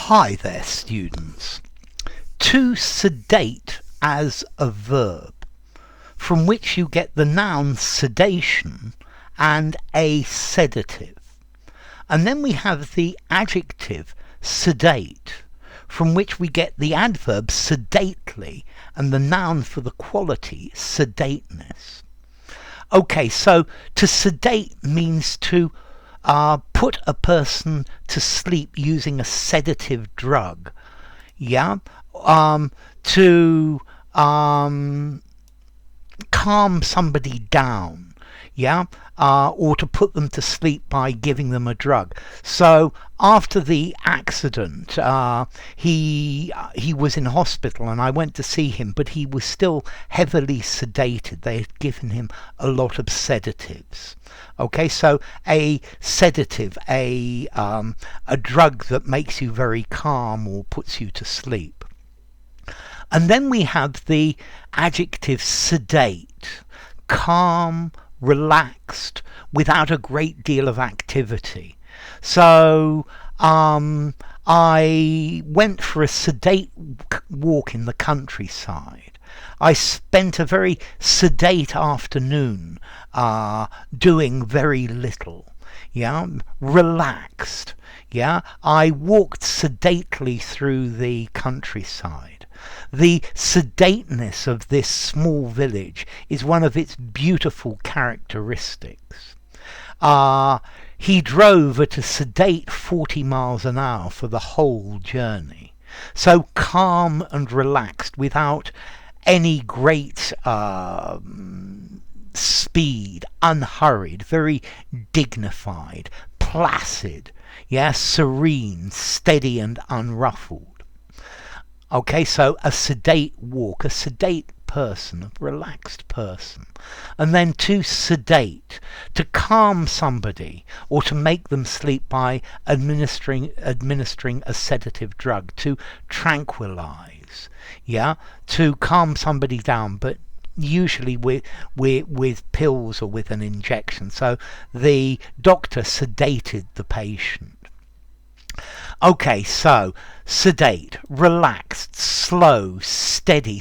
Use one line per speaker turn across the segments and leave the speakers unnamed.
Hi there, students. To sedate as a verb, from which you get the noun sedation and a sedative. And then we have the adjective sedate, from which we get the adverb sedately and the noun for the quality sedateness. Okay, so to sedate means to put a person to sleep using a sedative drug. Yeah, to calm somebody down. Yeah, or to put them to sleep by giving them a drug. So after the accident, he was in hospital, and I went to see him, but he was still heavily sedated. They had given him a lot of sedatives. Okay, so a sedative, a drug that makes you very calm or puts you to sleep. And then we have the adjective sedate, calm, relaxed, without a great deal of activity. So I went for a sedate walk in the countryside. I spent a very sedate afternoon doing very little. Yeah, relaxed. Yeah, I walked sedately through the countryside. The sedateness of this small village is one of its beautiful characteristics. He drove at a sedate 40 miles an hour for the whole journey. So calm and relaxed, without any great speed, unhurried, very dignified, placid, yeah, serene, steady and unruffled. Okay, so a sedate walk, a sedate person, a relaxed person. And then to sedate, to calm somebody or to make them sleep by administering a sedative drug, to tranquilize, yeah, to calm somebody down, but usually with pills or with an injection. So the doctor sedated the patient. Okay, so sedate, relaxed, slow, steady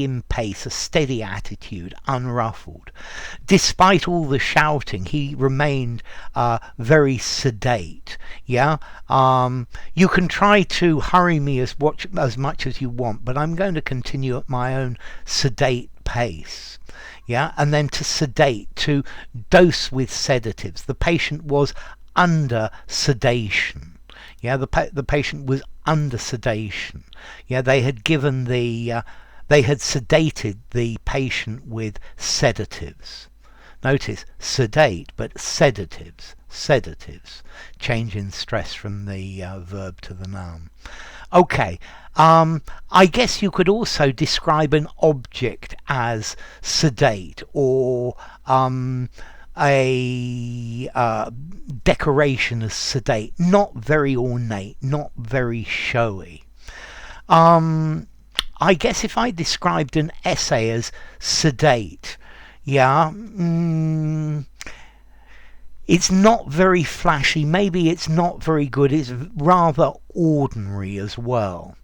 in pace, a steady attitude, unruffled. Despite all the shouting, he remained very sedate. Yeah, you can try to hurry me as much as you want, but I'm going to continue at my own sedate pace. Yeah, and then to sedate, to dose with sedatives. The patient was under sedation. Yeah, the patient was under sedation. Yeah, they had sedated the patient with sedatives. Notice sedate, but sedatives, change in stress from the verb to the noun. Okay, I guess you could also describe an object as sedate, or a decoration as sedate, not very ornate, not very showy. I guess if I described an essay as sedate, yeah, it's not very flashy, maybe it's not very good, it's rather ordinary as well.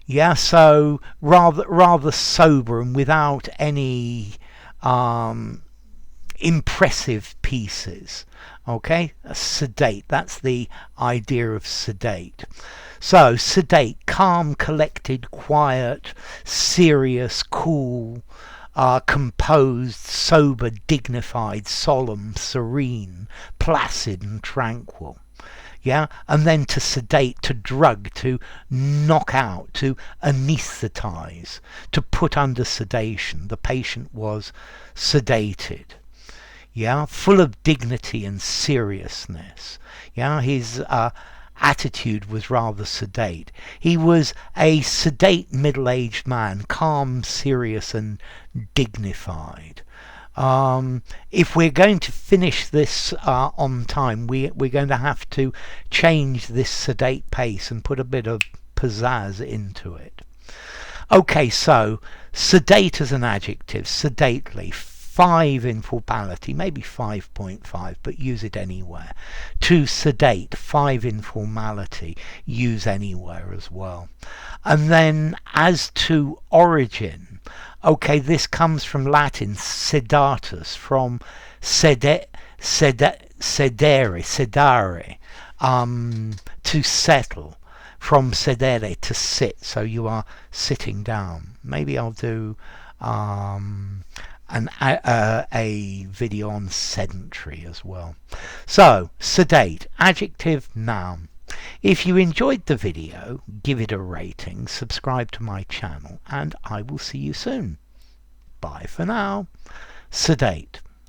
Yeah, so rather sober and without any impressive pieces. Okay, sedate, that's the idea of sedate. So sedate, calm, collected, quiet, serious, cool, composed, sober, dignified, solemn, serene, placid and tranquil. Yeah, and then to sedate, to drug, to knock out, to anesthetize, to put under sedation. The patient was sedated. Yeah, full of dignity and seriousness. Yeah, his attitude was rather sedate. He was a sedate middle-aged man, calm, serious and dignified. If we're going to finish this on time, we're going to have to change this sedate pace and put a bit of pizzazz into it. Okay, so sedate as an adjective, sedately, 5 informality, maybe 5.5, but use it anywhere. To sedate, 5 informality, use anywhere as well. And then as to origin, okay, this comes from Latin sedatus, from sedare, to settle, from sedere, to sit, so you are sitting down. Maybe I'll do a video on sedentary as well. So, sedate, adjective, noun. If you enjoyed the video, give it a rating, subscribe to my channel, and I will see you soon. Bye for now. Sedate.